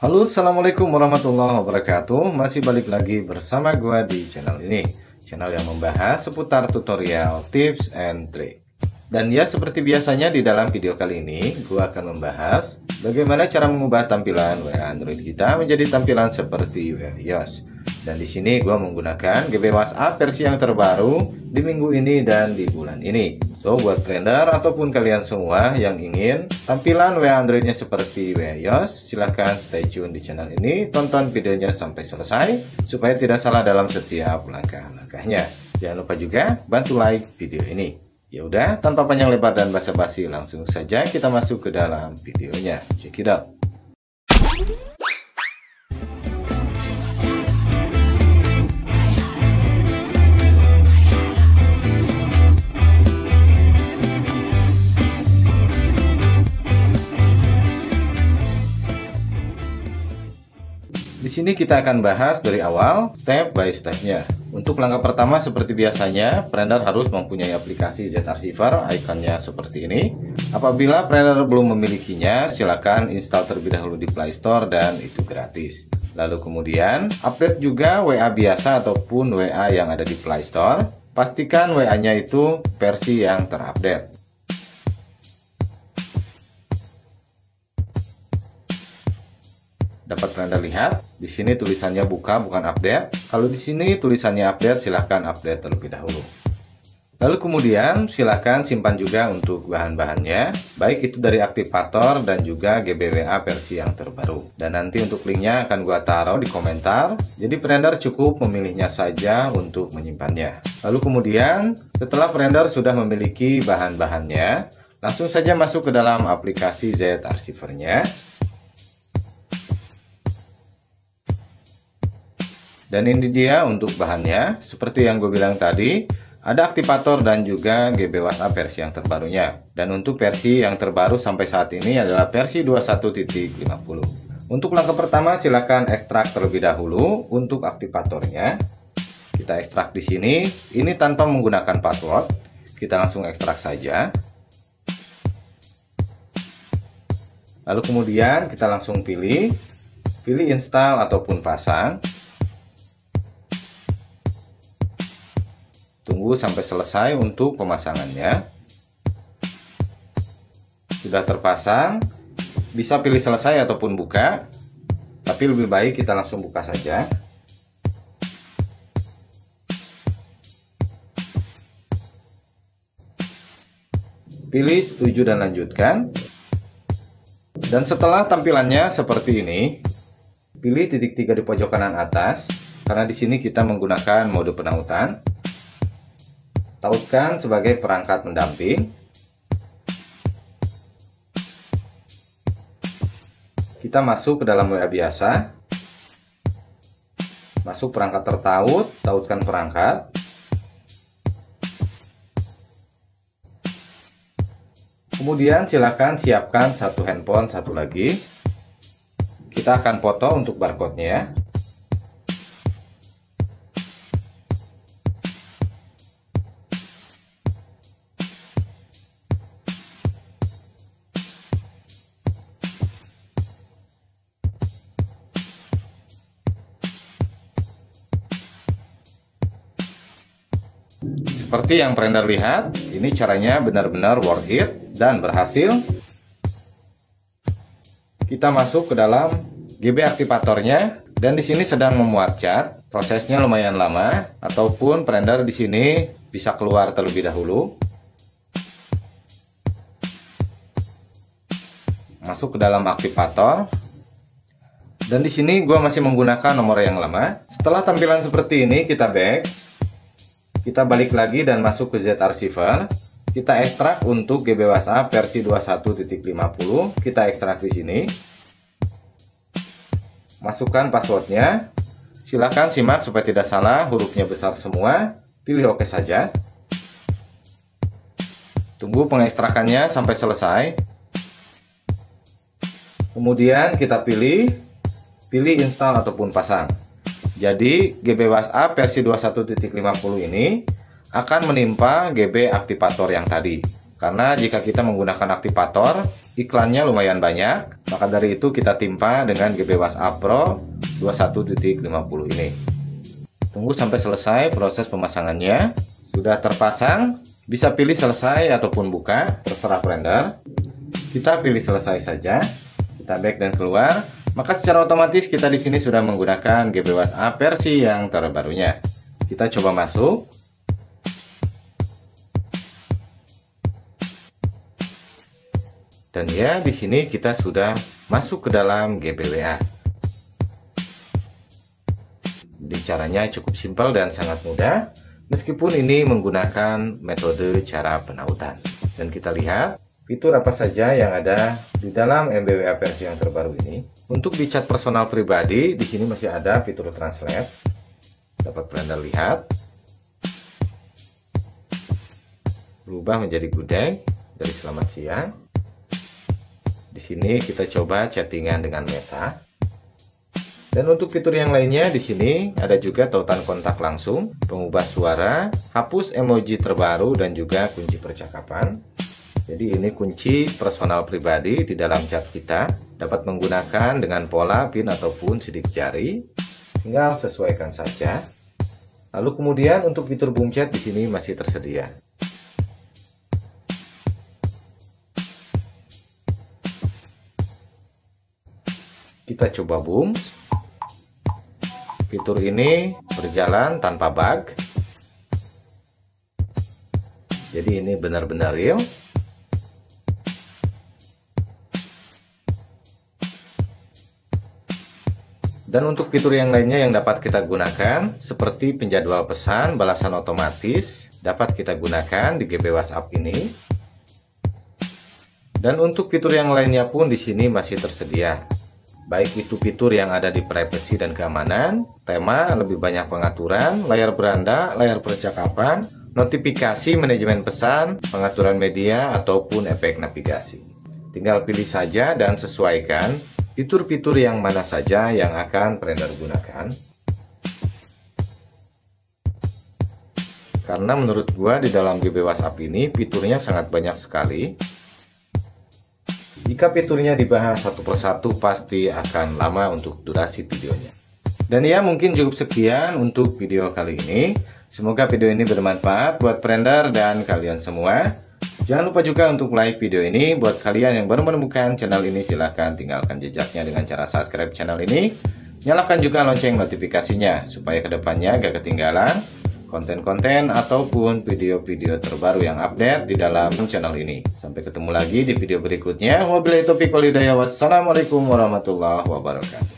Halo, assalamualaikum warahmatullahi wabarakatuh. Masih balik lagi bersama gua di channel ini, channel yang membahas seputar tutorial, tips, and trick. Dan ya, seperti biasanya di dalam video kali ini gua akan membahas bagaimana cara mengubah tampilan WA Android kita menjadi tampilan seperti WA iOS. Dan di sini gua menggunakan GB WhatsApp versi yang terbaru di minggu ini dan di bulan ini. So, buat trader ataupun kalian semua yang ingin tampilan WA Androidnya seperti WA iOS, silahkan stay tune di channel ini, tonton videonya sampai selesai supaya tidak salah dalam setiap langkah-langkahnya. Jangan lupa juga bantu like video ini. Ya udah, tanpa panjang lebar dan basa-basi, langsung saja kita masuk ke dalam videonya. Check it out. Di sini kita akan bahas dari awal step by stepnya. Untuk langkah pertama seperti biasanya, trader harus mempunyai aplikasi Z-Archiver, ikonnya seperti ini. Apabila trader belum memilikinya, silakan install terlebih dahulu di Play Store dan itu gratis. Lalu kemudian update juga WA biasa ataupun WA yang ada di Play Store. Pastikan WA-nya itu versi yang terupdate. Dapat Anda lihat di sini tulisannya buka bukan update. Kalau di sini tulisannya update, silahkan update terlebih dahulu. Lalu kemudian silahkan simpan juga untuk bahan-bahannya, baik itu dari aktivator dan juga GBWA versi yang terbaru. Dan nanti untuk linknya akan gua taruh di komentar. Jadi trader cukup memilihnya saja untuk menyimpannya. Lalu kemudian setelah trader sudah memiliki bahan-bahannya, langsung saja masuk ke dalam aplikasi Z-Archiver-nya. Dan ini dia untuk bahannya. Seperti yang gue bilang tadi, ada aktivator dan juga GB WhatsApp versi yang terbarunya. Dan untuk versi yang terbaru sampai saat ini adalah versi 21.50. Untuk langkah pertama silahkan ekstrak terlebih dahulu untuk aktivatornya. Kita ekstrak di sini. Ini tanpa menggunakan password. Kita langsung ekstrak saja. Lalu kemudian kita langsung pilih install ataupun pasang. Tunggu sampai selesai untuk pemasangannya. Sudah terpasang, bisa pilih selesai ataupun buka, tapi lebih baik kita langsung buka saja. Pilih setuju dan lanjutkan. Dan setelah tampilannya seperti ini, pilih titik 3 di pojok kanan atas, karena di sini kita menggunakan mode penautan. Tautkan sebagai perangkat mendamping. Kita masuk ke dalam WA biasa. Masuk perangkat tertaut, tautkan perangkat. Kemudian silakan siapkan satu handphone satu lagi. Kita akan foto untuk barcode-nya. Seperti yang trader lihat, ini caranya benar-benar worth it dan berhasil. Kita masuk ke dalam GB aktivatornya dan di sini sedang memuat cat. Prosesnya lumayan lama, ataupun trader di sini bisa keluar terlebih dahulu. Masuk ke dalam aktivator. Dan di sini gua masih menggunakan nomor yang lama. Setelah tampilan seperti ini, kita back. Kita balik lagi dan masuk ke Z-Archiver. Kita ekstrak untuk GB WhatsApp versi 21.50. Kita ekstrak di sini. Masukkan passwordnya. Silahkan simak supaya tidak salah, hurufnya besar semua. Pilih OK saja. Tunggu pengekstrakannya sampai selesai. Kemudian kita pilih install ataupun pasang. Jadi GB WhatsApp versi 21.50 ini akan menimpa GB aktivator yang tadi. Karena jika kita menggunakan aktivator, iklannya lumayan banyak, maka dari itu kita timpa dengan GB WhatsApp Pro 21.50 ini. Tunggu sampai selesai proses pemasangannya. Sudah terpasang, bisa pilih selesai ataupun buka, terserah Blender. Kita pilih selesai saja. Kita back dan keluar. Maka secara otomatis kita di sini sudah menggunakan GB WhatsApp versi yang terbarunya. Kita coba masuk. Dan ya, di sini kita sudah masuk ke dalam GBWA. Di caranya cukup simpel dan sangat mudah, meskipun ini menggunakan metode cara penautan. Dan kita lihat fitur apa saja yang ada di dalam MBWA versi yang terbaru ini. Untuk di chat personal pribadi, di sini masih ada fitur translate. Dapat Blender lihat. Berubah menjadi good day dari selamat siang. Di sini kita coba chattingan dengan Meta. Dan untuk fitur yang lainnya di sini ada juga tautan kontak langsung, pengubah suara, hapus emoji terbaru dan juga kunci percakapan. Jadi ini kunci personal pribadi di dalam chat kita, dapat menggunakan dengan pola pin ataupun sidik jari. Tinggal sesuaikan saja. Lalu kemudian untuk fitur boom chat di sini masih tersedia. Kita coba boom. Fitur ini berjalan tanpa bug. Jadi ini benar-benar real. Dan untuk fitur yang lainnya yang dapat kita gunakan, seperti penjadwal pesan, balasan otomatis, dapat kita gunakan di GB WhatsApp ini. Dan untuk fitur yang lainnya pun di sini masih tersedia. Baik itu fitur yang ada di privacy dan keamanan, tema, lebih banyak pengaturan, layar beranda, layar percakapan, notifikasi, manajemen pesan, pengaturan media, ataupun efek navigasi. Tinggal pilih saja dan sesuaikan fitur-fitur yang mana saja yang akan Blender gunakan. Karena menurut gua di dalam GB WhatsApp ini fiturnya sangat banyak sekali. Jika fiturnya dibahas satu persatu pasti akan lama untuk durasi videonya. Dan ya, mungkin cukup sekian untuk video kali ini. Semoga video ini bermanfaat buat Blender dan kalian semua. Jangan lupa juga untuk like video ini. Buat kalian yang baru menemukan channel ini, silahkan tinggalkan jejaknya dengan cara subscribe channel ini. Nyalakan juga lonceng notifikasinya supaya kedepannya gak ketinggalan konten-konten ataupun video-video terbaru yang update di dalam channel ini. Sampai ketemu lagi di video berikutnya. Wabillahi taufiq wal hidayah. Wassalamualaikum warahmatullahi wabarakatuh.